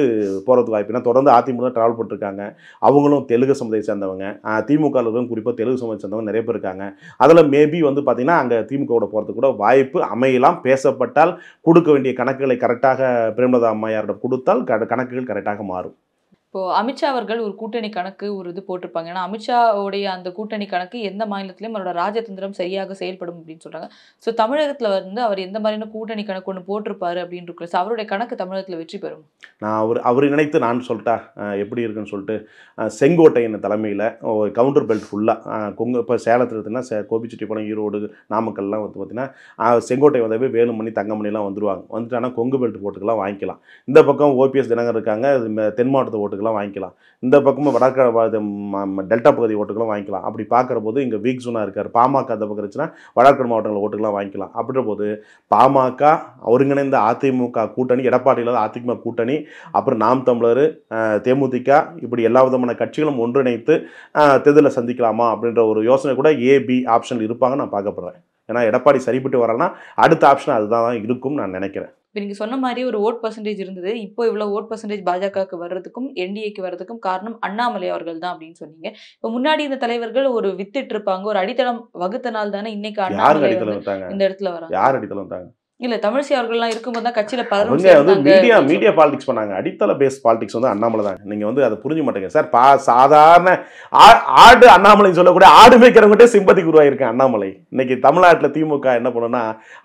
போகிறதுக்கு வாய்ப்பு. ஏன்னா தொடர்ந்து அதிமுக ட்ராவல் பண்ணிருக்காங்க. அவங்களும் தெலுங்கு சமுதாயத்தை சேர்ந்தவங்க. திமுக குறிப்பாக தெலுங்கு சமுதாயத்தை சேர்ந்தவங்க நிறைய பேர் இருக்காங்க. அதில் மேபி வந்து பார்த்தீங்கன்னா அங்கே திமுகவோட போகிறதுக்கு கூட வாய்ப்பு அமையலாம். பேசப்பட்டால் கொடுக்க வேண்டிய கணக்குகளை கரெக்டாக பிரேமலதா அம்மையாரிடம் கொடுத்தால் கணக்குகள் கரெக்டாக மாறும். இப்போ அமித்ஷா அவர்கள் ஒரு கூட்டணி கணக்கு ஒரு இது போட்டிருப்பாங்க. ஏன்னா அமித்ஷாவுடைய அந்த கூட்டணி கணக்கு எந்த மாநிலத்திலையும் அவரோட ராஜதந்திரம் சரியாக செயல்படும் அப்படின்னு சொல்றாங்க. ஸோ தமிழகத்தில் வந்து அவர் எந்த மாதிரியான கூட்டணி கணக்கு ஒன்று போட்டிருப்பாரு அப்படின்னு இருக்கு. ஸோ அவருடைய கணக்கு தமிழகத்தில் வெற்றி பெறும். நான் அவர் நினைத்து நான் சொல்லிட்டா எப்படி இருக்குன்னு சொல்லிட்டு செங்கோட்டையின் தலைமையில் கவுண்டர் பெல்ட் ஃபுல்லாக இப்போ சேலத்தில் இருக்குன்னா கோபிச்செட்டிப்பாளையம் ஈரோடு நாமக்கல்லாம் வந்து பார்த்தீங்கன்னா செங்கோட்டை வந்தவே வேலுமணி தங்கமணிலாம் வந்துடுவாங்க. வந்துட்டாங்கன்னா கொங்கு பெல்ட் ஓட்டுக்கெல்லாம் வாங்கிக்கலாம். இந்த பக்கம் ஓபிஎஸ் தினகர் இருக்காங்க, தென் மாவட்டத்து ஓட்டுக்கெல்லாம் வாங்கிக்கலாம். இந்த பக்கமும் டெல்டா பகுதி ஓட்டுக்கெல்லாம் வாங்கிக்கலாம். அப்படி பார்க்குற போது இங்கே வீக் ஜோனாக இருக்கார். பாமக அந்த பக்கம் இருந்துச்சுன்னா வடக்கு மாவட்டங்கள் ஓட்டுக்கெல்லாம் வாங்கிக்கலாம். அப்படின்ற போது பாமக ஒருங்கிணைந்த அதிமுக கூட்டணி, எடப்பாடி இல்லாத அதிமுக கூட்டணி, அப்புறம் நாம் தமிழர், தேமுதிக, இப்படி எல்லா விதமான கட்சிகளும் ஒன்றிணைத்து தேர்தலை சந்திக்கலாமா அப்படின்ற ஒரு யோசனை கூட ஏபி ஆப்ஷன் இருப்பாங்க நான் பார்க்கப்படுறேன். ஏன்னா எடப்பாடி சரிப்பட்டு வரலன்னா அடுத்த ஆப்ஷன் அதுதான் இருக்கும் நான் நினைக்கிறேன். இப்போ நீங்கள் சொன்ன மாதிரி ஒரு ஓட் பர்சன்டேஜ் இருந்தது. இப்போ இவ்வளோ ஓட் பர்சன்டேஜ் பாஜகவுக்கு வர்றதுக்கும் என்டிஏக்கு வர்றதுக்கும் காரணம் அண்ணாமலை அவர்கள் தான் அப்படின்னு சொன்னீங்க. இப்போ முன்னாடி இந்த தலைவர்கள் ஒரு வித்திட்டு இருப்பாங்க, ஒரு அடித்தளம் வகுத்தனால் தானே இன்னைக்கு அண்ணாமலை இந்த இடத்துல வராங்க. யார் அடித்தளம் வந்தாங்க? இல்ல தமிழிசை அவர்கள்லாம் இருக்கும்போது தான் கட்சியில மீடியா பாலிடிக்ஸ் பண்ணாங்க. அடித்தள பேஸ் பாலிடிக்ஸ் வந்து அண்ணாமலை தான். நீங்க வந்து அதை புரிஞ்சு மாட்டேங்க சார். சாதாரண ஆடு அண்ணாமலை சொல்லக்கூடிய ஆடு மேய்க்கிறவங்ககிட்ட சிம்பதிக்கு உருவாயிருக்கேன் அண்ணாமலை. இன்னைக்கு தமிழ்நாட்டில் திமுக என்ன பண்ணுன்னா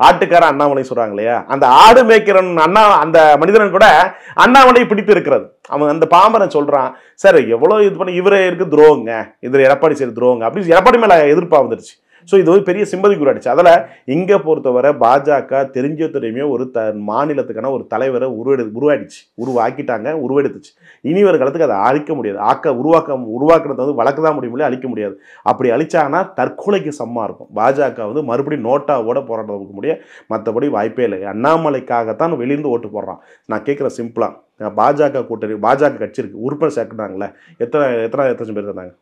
ஆட்டுக்கார அண்ணாமலை சொல்றாங்க இல்லையா, அந்த ஆடு மேய்க்கிறன் அந்த மனிதன் கூட அண்ணாமலை பிடித்து இருக்கிறது. அவன் அந்த பாம்பரன் சொல்றான், சார் எவ்வளவு இது பண்ணி இவரே இருக்கு துரோகங்க, இது எடப்பாடி சரி துரோகங்க அப்படின்னு எடப்பாடி மேல எதிர்ப்பா வந்துருச்சு. ஸோ இது ஒரு பெரிய சிம்பதிக்கு உருவாடிச்சு. அதில் இங்கே பொறுத்தவரை பாஜக தெரிஞ்ச தெரியுமே ஒரு மாநிலத்துக்கான ஒரு தலைவரை உருவெடுத்துச்சு. இனி ஒரு காலத்துக்கு அதை அழிக்க முடியாது. உருவாக்குறது வந்து வழக்கு தான் முடியும், அழிக்க முடியாது. அப்படி அழிச்சாங்கன்னா தற்கொலைக்கு சமமாக இருக்கும். பாஜக வந்து மறுபடியும் நோட்டாவோட போராட்டம் முடிய மற்றபடி வாய்ப்பே இல்லை. அண்ணாமலைக்காகத்தான் வெளியிருந்து ஓட்டு போடுறான். நான் கேட்குறேன் சிம்பிளாக, பாஜக கூட்டணி பாஜக கட்சி இருக்குது, உறுப்பினர் சேர்க்குறாங்களே, எத்தனை பேர் இருந்தாங்க?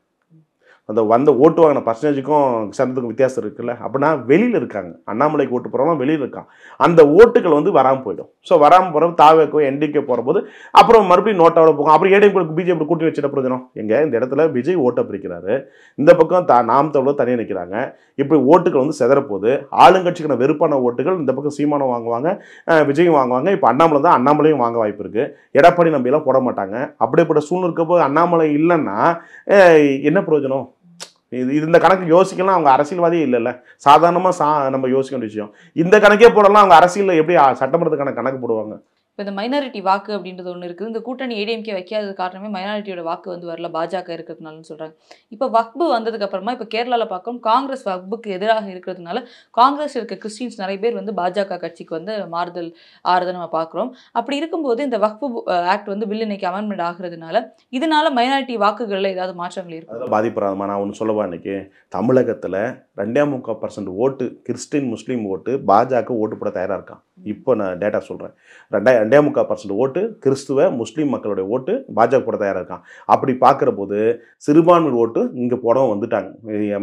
அந்த ஓட்டு வாங்கின பர்சன்டேஜுக்கும் சட்டத்துக்கும் வித்தியாசம் இருக்குல்ல. அப்படின்னா வெளியில் இருக்காங்க. அண்ணாமலைக்கு ஓட்டு போகிறவங்க வெளியில் இருக்கான். அந்த ஓட்டுகள் வந்து வராமல் போயிடும். ஸோ வராமல் போகிறப்ப தாவேக்கோ என்டிகே போகிறபோது அப்புறம் மறுபடியும் நோட்டாவோட போகும். அப்புறம் ஏடிஎம் பிஜேபி கூட்டி வச்சுட்ட பிரயோஜனம் எங்கே? இந்த இடத்துல விஜய் ஓட்டை பிரிக்கிறாரு, இந்த பக்கம் நாம் தமிழர் தனியாக நிற்கிறாங்க. இப்படி ஓட்டுகள் வந்து செதறப்போகுது. ஆளுங்கட்சிக்கான வெறுப்பான ஓட்டுகள் இந்த பக்கம் சீமானம் வாங்குவாங்க, விஜயும் வாங்குவாங்க. இப்போ அண்ணாமலையும் வாங்க வாய்ப்பு இருக்குது. எடப்பாடி நம்பியெல்லாம் போட மாட்டாங்க. அப்படிப்பட்ட சூழ்நிலை இருக்கப்போ அண்ணாமலை இல்லைன்னா என்ன பிரயோஜனம்? இது இந்த கணக்கு யோசிக்கலாம். அவங்க அரசியல்வாதியே இல்லைல்ல. சாதாரணமாக நம்ம யோசிக்க வேண்டிய விஷயம். இந்த கணக்கே போடலாம். அவங்க அரசியலில் எப்படி சட்டமன்றத்துக்கான கணக்கு போடுவாங்க? இப்போ இந்த மைனாரிட்டி வாக்கு அப்படின்றது ஒன்று இருக்குது. இந்த கூட்டணி ஏடிஎம்கே வைக்காதது காரணமே மைனாரிட்டியோட வாக்கு வந்து வரல, பாஜக இருக்கிறதுனாலன்னு சொல்கிறாங்க. இப்போ வக்பு வந்ததுக்கு அப்புறமா இப்போ கேரளாவில் பார்க்கணும், காங்கிரஸ் வக்புக்கு எதிராக இருக்கிறதுனால காங்கிரஸ் இருக்க கிறிஸ்டின்ஸ் நிறைய பேர் வந்து பாஜக கட்சிக்கு வந்து மாறுதல் ஆறுதை நம்ம பார்க்குறோம். அப்படி இருக்கும்போது இந்த வக்பு ஆக்ட் வந்து பில் இன்னைக்கு அமெண்ட்மெண்ட் ஆகுறதுனால இதனால மைனாரிட்டி வாக்குகளில் ஏதாவது மாற்றங்கள் இருக்கும்? அதில் பாதிப்புறாமா? நான் ஒன்று சொல்லவா, இன்னைக்கு தமிழகத்தில் 2.3% ஓட்டு கிறிஸ்டின் முஸ்லீம் ஓட்டு பாஜக ஓட்டு போட தயாராக இருக்கான். இப்போ நான் டேட்டா சொல்கிறேன். 2.3% ஓட்டு கிறிஸ்துவ முஸ்லீம் மக்களுடைய ஓட்டு பாஜக போட தயாராக இருக்கான். அப்படி பார்க்குற போது சிறுபான்மை ஓட்டு இங்கே போட வந்துட்டாங்க.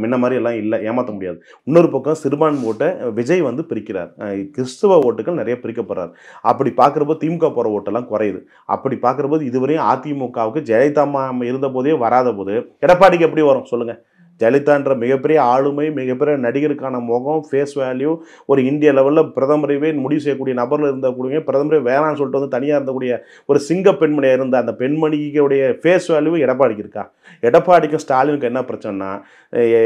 முன்ன மாதிரி எல்லாம் இல்லை, ஏமாற்ற முடியாது. இன்னொரு பக்கம் சிறுபான்மை ஓட்டை விஜய் வந்து பிரிக்கிறார், கிறிஸ்துவ ஓட்டுகள் நிறைய பிரிக்கப்படுறாரு. அப்படி பார்க்குறப்போ திமுக போகிற ஓட்டெல்லாம் குறையுது. அப்படி பார்க்குறபோது இதுவரையும் அதிமுகவுக்கு ஜெயலலிதா இருந்த போதே வராத போது எடப்பாடிக்கு எப்படி வரும் சொல்லுங்கள்? ஜெயலலிதான்ற மிகப்பெரிய ஆளுமை, மிகப்பெரிய நடிகருக்கான முகம், ஃபேஸ் வேல்யூ, ஒரு இந்திய லெவலில் பிரதமரவே முடிவு செய்யக்கூடிய நபரில் இருந்தக்கூடிய, பிரதமரே வேணான்னு சொல்லிட்டு வந்து தனியாக இருந்தக்கூடிய ஒரு சிங்க பெண்மணியாக இருந்த அந்த பெண்மணிக்குடைய ஃபேஸ் வேல்யூ எடப்பாடிக்கு இருக்கா? எடப்பாடிக்கும் ஸ்டாலினுக்கு என்ன பிரச்சனைனா,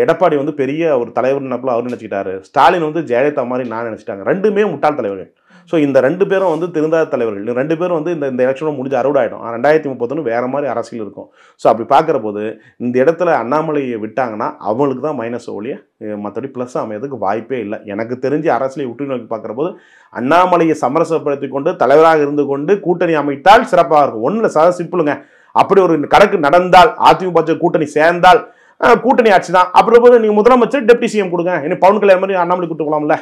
எடப்பாடி வந்து பெரிய ஒரு தலைவர் நினைப்பில் அவர் நினச்சிக்கிட்டாரு, ஸ்டாலின் வந்து ஜெயலலிதா மாதிரி நான் நினச்சிட்டாங்க. ரெண்டுமே முட்டாள் தலைவர்கள். ஸோ இந்த 2 பேரும் வந்து திருந்தாத தலைவர்கள். 2 பேரும் வந்து இந்த எலெக்ஷனும் முடிஞ்சு அறுவடாயிடும். 2031 வேறு மாதிரி அரசியல் இருக்கும். ஸோ அப்படி பார்க்குற போது இந்த இடத்துல அண்ணாமலையை விட்டாங்கன்னா அவங்களுக்கு தான் மைனஸ் ஒழிய மற்றபடி ப்ளஸ் அமையதுக்கு வாய்ப்பே இல்லை. எனக்கு தெரிஞ்சு அரசியலை உற்று நோக்கி பார்க்குற போது அண்ணாமலையை சமரசப்படுத்தி கொண்டு தலைவராக இருந்து கொண்டு கூட்டணி அமைத்தால் சிறப்பாக இருக்கும். ஒன்றில் சிம்பிளுங்க. அப்படி ஒரு கணக்கு நடந்தால், அதிமுக கூட்டணி சேர்ந்தால் கூட்டணி ஆட்சி தான். அப்படி போது நீங்கள் முதலமைச்சர் டெப்டி சிஎம் கொடுங்க, இன்னும் பவன் கல்யாணம் மாதிரி அண்ணாமலை கூட்டு போகலாம்ல.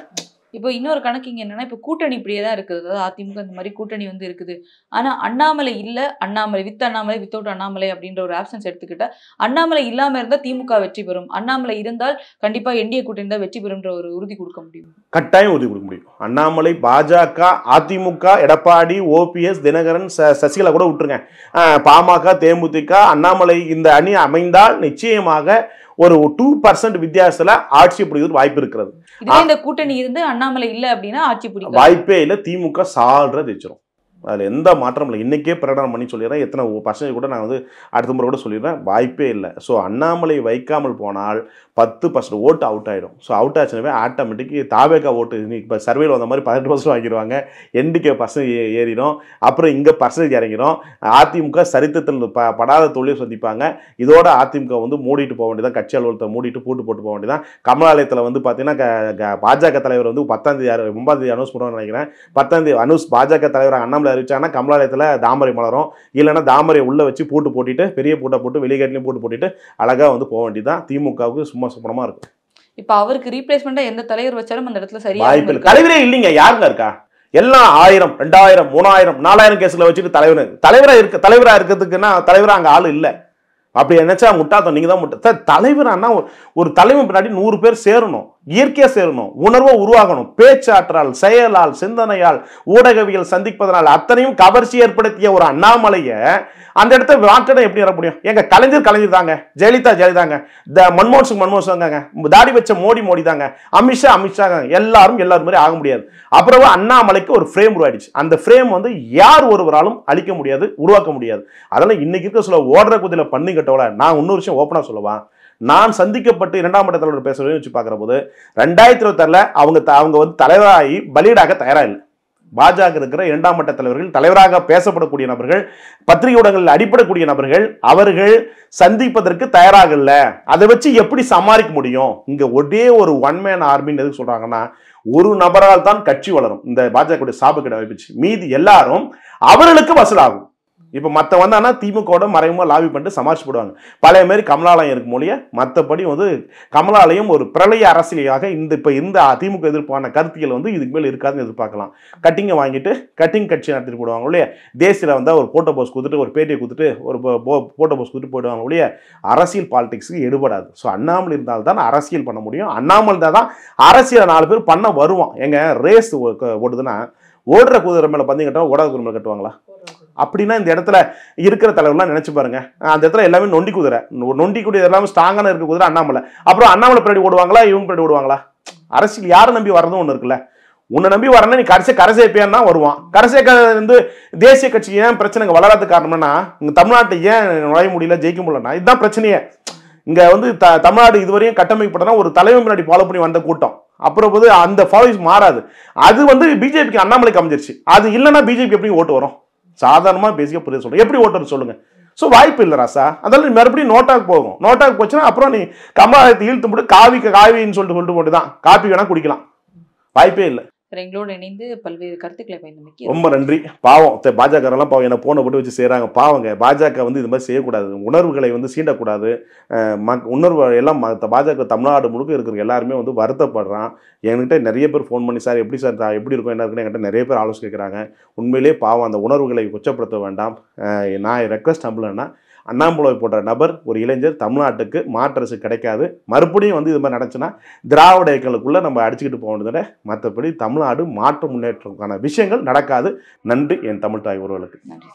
இப்போ இன்னொரு கணக்கு இங்கே என்னன்னா, இப்போ கூட்டணி இப்படியே தான் இருக்குது. அதாவது அதிமுக இந்த மாதிரி கூட்டணி வந்து இருக்குது. ஆனால் அண்ணாமலை இல்லை, அண்ணாமலை வித்தவுட் அண்ணாமலை அப்படின்ற ஒரு ஆப்ஷன்ஸ் எடுத்துக்கிட்டா, அண்ணாமலை இல்லாமல் இருந்தால் திமுக வெற்றி பெறும், அண்ணாமலை இருந்தால் கண்டிப்பாக என்டிஏ கூட்டணி தான் வெற்றி பெறும்ன்ற ஒரு உறுதி கொடுக்க முடியும். கட்டாயம் உறுதி கொடுக்க முடியும். அண்ணாமலை, பாஜக, அதிமுக, எடப்பாடி, ஓபிஎஸ், தினகரன், சசிகலா கூட விட்டுருங்க, பாமக, தேமுதிக, அண்ணாமலை இந்த அணி அமைந்தால் நிச்சயமாக ஒரு 2% வித்தியாசத்துல ஆட்சி பிடிக்கிறது வாய்ப்பு இருக்கிறது. இந்த கூட்டணி இருந்து அண்ணாமலை இல்லை அப்படின்னா ஆட்சி பிடிக்க வாய்ப்பே இல்லை. திமுக சால்ற ஜெயிச்சிரும். அதில் எந்த மாற்றம் இல்லை. இன்றைக்கே பிரகடனம் பண்ணி சொல்லிடுறேன். எத்தனை பர்சன்டேஜ் கூட நான் வந்து அடுத்த முறை கூட சொல்லிடுறேன். வாய்ப்பே இல்லை. ஸோ அண்ணாமலை வைக்காமல் போனால் 10% ஓட்டு அவுட் ஆகிடும். ஸோ அவுட் ஆச்சுனாவே ஆட்டோமேட்டிக் தாவேகா ஓட்டு இப்போ சர்வேல வந்த மாதிரி 18% வாங்கிடுவாங்க. என்டிகே பர்சன்டேஜ் ஏறிடும். அப்புறம் இங்கே பர்சன்டேஜ் இறங்கிடும். அதிமுக சரித்திரத்தில் படாத தோல்வியை சந்திப்பாங்க. இதோட அதிமுக வந்து மூடிட்டு போக வேண்டியதான், கட்சி அலுவலகத்தை மூடிட்டு பூட்டு போட்டு போக வேண்டியதான். கமலாலயத்தில் வந்து பார்த்தீங்கன்னா பாஜக தலைவர் வந்து 10ஆம் தேதி 9ஆம் தேதி அனௌன்ஸ் பண்ணுவான்னு நினைக்கிறேன். 10ஆம் தேதி பாஜக தலைவர் அண்ணாமலை அறிவிச்சாங்கன்னா கமலாலயத்தில் தாமரை மலரும். இல்லைன்னா தாமரை உள்ள வச்சு பூட்டு போட்டுட்டு, பெரிய பூட்டை போட்டு வெளியேட்லையும் பூட்டு போட்டுட்டு அழகாக வந்து போக வேண்டியதான். திமுகவுக்கு சும்மா சுப்பனமா இருக்கும். இப்போ அவருக்கு ரீப்ளேஸ்மெண்டா எந்த தலைவர் வச்சாலும் அந்த இடத்துல சரியா வாய்ப்பு இல்லை. தலைவரே இல்லைங்க. யாருங்க இருக்கா? எல்லாம் 1000, 2000, 3000, 4000 கேஸ்ல வச்சுட்டு தலைவரா இருக்கிறதுக்குன்னா தலைவரா அங்கே ஆள் இல்லை. அப்படி நினைச்சா முட்டாத்தம். நீங்க தான் முட்டா தலைவரானா ஒரு தலைவர் பின்னாடி 100 பேர் சேரணும், இயற்கையா சேரணும், உணர்வை உருவாகணும். பேச்சாற்றால், செயலால், சிந்தனையால், ஊடகவியல் சந்திப்பதனால் அத்தனையும் கவர்ச்சி ஏற்படுத்திய ஒரு அண்ணாமலையை அந்த இடத்த மாற்றம் எப்படி வர முடியும்? எங்க கலைஞர் தாங்க, ஜெயலலிதா தாங்க, மன்மோகன் சிங் தாங்க, தாடி வச்ச மோடி தாங்க, அமித்ஷா எல்லாரும் மாதிரி ஆக முடியாது. அப்புறம் அண்ணாமலைக்கு ஒரு ஃப்ரேம் உருவாயிடுச்சு. அந்த ஃப்ரேம் வந்து யார் ஒருவராலும் அழிக்க முடியாது, உருவாக்க முடியாது. அதெல்லாம் இன்னைக்கு இருக்க சொல்ல ஓடுற குதிரை பண்ணி கட்டவள. நான் இன்னொரு விஷயம் ஓப்பனா சொல்லவா, நான் சந்திக்கப்பட்டு 2ஆம் மட்ட தலைவர் பேசுறதை வச்சு பார்க்குற போது 2026 அவங்க வந்து தலைவராகி பலியிடாக தயாரா இல்லை. பாஜக இருக்கிற 2ஆம் மட்ட தலைவர்கள், தலைவராக பேசப்படக்கூடிய நபர்கள், பத்திரிகை ஊடகங்களில் அடிப்படக்கூடிய நபர்கள், அவர்கள் சந்திப்பதற்கு தயாராக இல்லை. அதை வச்சு எப்படி சமாளிக்க முடியும்? இங்க ஒரே ஒரு ஒன் மேன் ஆர்மின்னு எதுக்கு சொல்றாங்கன்னா, ஒரு நபரால் தான் கட்சி வளரும். இந்த பாஜக சாப கிட வைப்பிச்சு. மீதி எல்லாரும் அவர்களுக்கு வசூலாகும். இப்போ மற்ற வந்தானா திமுக மறைமுகமாக லாபி பண்ணிட்டு சமாளிச்சு போடுவாங்க. பழைய மாதிரி கமலாலயம் இருக்கும் மொழிய. மற்றபடி வந்து கமலாலயம் ஒரு பிரளய அரசியலாக இப்போ இந்த திமுக எதிர்ப்பான கருத்தியல் வந்து இதுக்கு மேலே இருக்காதுன்னு எதிர்பார்க்கலாம். கட்டிங்கை வாங்கிட்டு கட்டிங் கட்சி நடத்திட்டு போடுவாங்க இல்லையா? தேசியில் வந்தால் ஒரு போட்டோ போஸ்ட் கொடுத்துட்டு, ஒரு பேட்டியை கொடுத்துட்டு, ஒரு போட்டோ போஸ்ட் கொடுத்துட்டு போயிடுவாங்க இல்லையா? அரசியல் பாலிடிக்ஸுக்கு எடுபடாது. ஸோ அண்ணாமலை இருந்தால் தான் அரசியல் பண்ண முடியும். அண்ணாமலை தான் அரசியல் 4 பேர் பண்ண வருவான். எங்க ரேஸ் ஓடுதுன்னா ஓடுற குதிரை மேலே பந்தயம் கட்டுவாங்க, ஓடாத குதிரை மேலே கட்டுவாங்களா? அப்படின்னா இந்த இடத்துல இருக்கிற தலைவர்லாம் நினைச்சு பாருங்க. அந்த இடத்துல எல்லாமே நொண்டி குதிரை எல்லாமே ஸ்ட்ராங்கான இருக்க குதிரை அண்ணாமலை. அப்புறம் அண்ணாமலை பின்னாடி ஓடுவாங்களா, இவங்க பின்னாடி ஓடுவாங்களா? அரசியல் யாரை நம்பி வரதும் ஒன்று இருக்குல்ல. உன்னை நம்பி வரனா நீ கடைசி சேர்ப்பேன்னா வருவான். வந்து தேசிய கட்சி ஏன் பிரச்சனைங்க வளராத காரணம்னா, இங்க தமிழ்நாட்டை ஏன் நுழைய முடியல, ஜெயிக்க முடியலன்னா இதுதான் பிரச்சனையே. இங்கே வந்து தமிழ்நாடு இதுவரையும் கட்டமைக்கப்பட்டனா ஒரு தலைவர் முன்னாடி ஃபாலோ பண்ணி வந்த கூட்டம். அப்புறம் வந்து அந்த ஃபாலோஸ் மாறாது. அது வந்து பிஜேபிக்கு அண்ணாமலைக்கு அமைஞ்சிருச்சு. அது இல்லைன்னா பிஜேபி எப்படி ஓட்டு வரும்? சாதாரணமாக பேசிக்காக புரிய சொல்கிறேன். எப்படி ஓட்டு வரும் சொல்லுங்கள்? ஸோ வாய்ப்பு இல்லை ராசா. அதனால மறுபடியும் நோட்டாக்கு போகும். நோட்டாக்கு போச்சுன்னா அப்புறம் நீ கமலாலயத்தை இழுத்து போட்டு காவின்னு சொல்லிட்டு போட்டு தான் காப்பி வேணால் குடிக்கலாம். வாய்ப்பே இல்லை. எங்களோடு இணைந்து பல்வேறு கருத்துக்களை பயன்படுத்தி ரொம்ப நன்றி. பாவம் பாஜகரெல்லாம் பாவம் என்ன போனை போட்டு வச்சு செய்கிறாங்க. பாவங்க பாஜக வந்து இது மாதிரி செய்யக்கூடாது. உணர்வுகளை வந்து சீண்டக்கூடாது. உணர்வு எல்லாம் பாஜக தமிழ்நாடு முழுக்க இருக்கிற எல்லாருமே வந்து வருத்தப்படுறான். என்கிட்ட நிறைய பேர் ஃபோன் பண்ணி சார் எப்படி சார் எப்படி இருக்கும் என்ன இருக்குன்னு என்கிட்ட நிறைய பேர் ஆலோசனை கேட்குறாங்க. உண்மையிலே பாவம் அந்த உணர்வுகளை கொச்சப்படுத்த வேண்டாம். நான் ரெக்வஸ்ட் நம்பலன்னா அண்ணாமலை போன்ற நபர் ஒரு இளைஞர் தமிழ்நாட்டுக்கு மாற்றரசு கிடைக்காது. மறுபடியும் வந்து இது மாதிரி நடந்துச்சுன்னா திராவிட இயக்கங்களுக்குள்ளே நம்ம அடிச்சுக்கிட்டு போக வேண்டியது. மற்றபடி தமிழ்நாடு மாற்று முன்னேற்றத்துக்கான விஷயங்கள் நடக்காது. நன்றி என் தமிழ் தாய் உறவுகளுக்கு. நன்றி.